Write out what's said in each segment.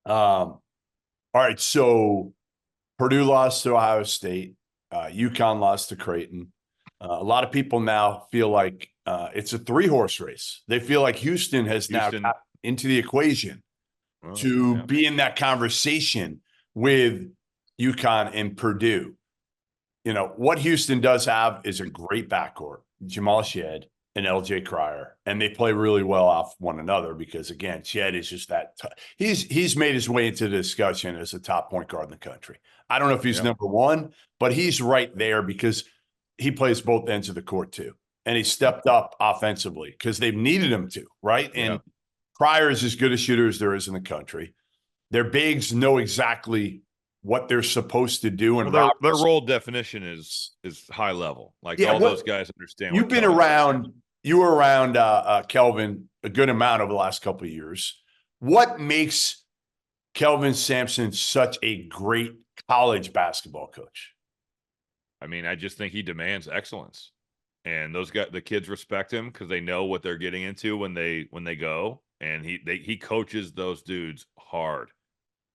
All right, so Purdue lost to Ohio State. UConn lost to Creighton. A lot of people now feel like it's a three-horse race. They feel like Houston has now got into the equation to be in that conversation with UConn and Purdue. You know, what Houston does have is a great backcourt, Jamal Shead and LJ Cryer, and they play really well off one another because, again, Shead is just that. He's made his way into the discussion as a top point guard in the country. I don't know if he's number one, but he's right there because he plays both ends of the court too. And he stepped up offensively because they've needed him to, right? And Cryer is as good a shooter as there is in the country. Their bigs know exactly what they're supposed to do. And their role definition is high level. Like all those guys understand. You've been around, you were around Kelvin a good amount over the last couple of years. What makes Kelvin Sampson such a great college basketball coach? I mean, I just think he demands excellence. And those guys, the kids respect him because they know what they're getting into when they go. And he coaches those dudes hard.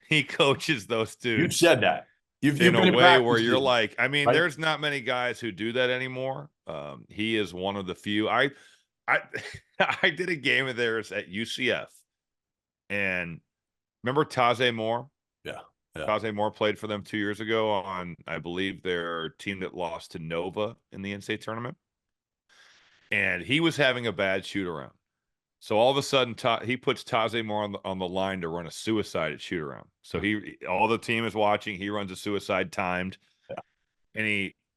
He coaches those dudes. You've said that. You've in been a way where you're like, I mean, right? There's not many guys who do that anymore. He is one of the few. I did a game of theirs at UCF, and remember Taze Moore? Yeah. Taze Moore played for them 2 years ago on, I believe, their team that lost to Nova in the NCAA tournament, and he was having a bad shoot around. So all of a sudden, he puts Taze Moore on the line to run a suicide at shoot around. So all the team is watching. He runs a suicide timed, and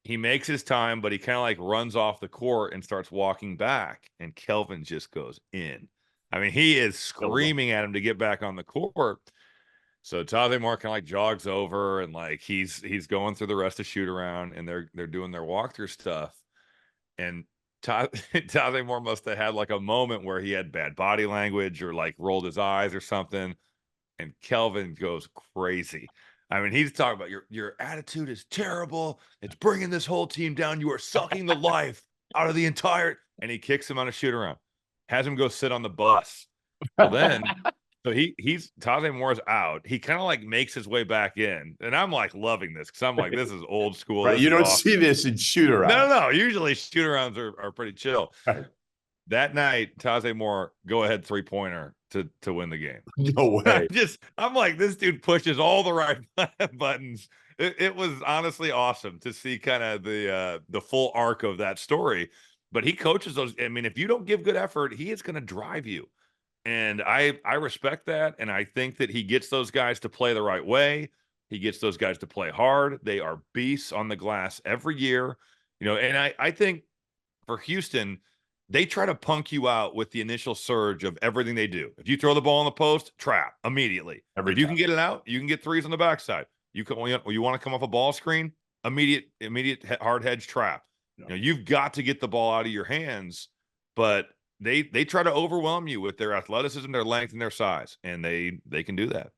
he makes his time, but he kind of like runs off the court and starts walking back. And Kelvin just goes in. I mean, he is screaming at him to get back on the court. So Taze Moore kind of like jogs over and like he's going through the rest of shoot around, and they're doing their walkthrough stuff, and Taze Moore must have had like a moment where he had bad body language or like rolled his eyes or something. And Kelvin goes crazy. I mean, he's talking about your attitude is terrible. It's bringing this whole team down. You are sucking the life out of the entire. And he kicks him on a shoot around, has him go sit on the bus. Well, then, so he's Taze Moore's out. He kind of like makes his way back in, and I'm like loving this because I'm like, this is old school. Right, you don't see this in shoot around. No. Usually shoot arounds are pretty chill. Right. That night, Taze Moore go ahead 3-pointer to win the game. No way. I'm like, this dude pushes all the right buttons. It was honestly awesome to see kind of the full arc of that story. But he coaches those. I mean, if you don't give good effort, he is going to drive you. And I respect that. And I think that he gets those guys to play the right way. He gets those guys to play hard. They are beasts on the glass every year. You know, and I think for Houston, they try to punk you out with the initial surge of everything they do. If you throw the ball on the post, trap immediately. If you can get it out, you can get threes on the backside. You want to come off a ball screen, immediate hard hedge trap. No. You know, you've got to get the ball out of your hands, but they try to overwhelm you with their athleticism, their length, and their size, and they can do that.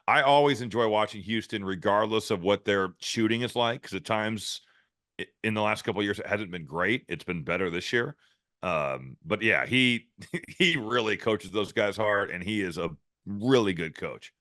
I always enjoy watching Houston, regardless of what their shooting is like, because at times in the last couple of years it hasn't been great. It's been better this year. But yeah, he really coaches those guys hard, and he is a really good coach.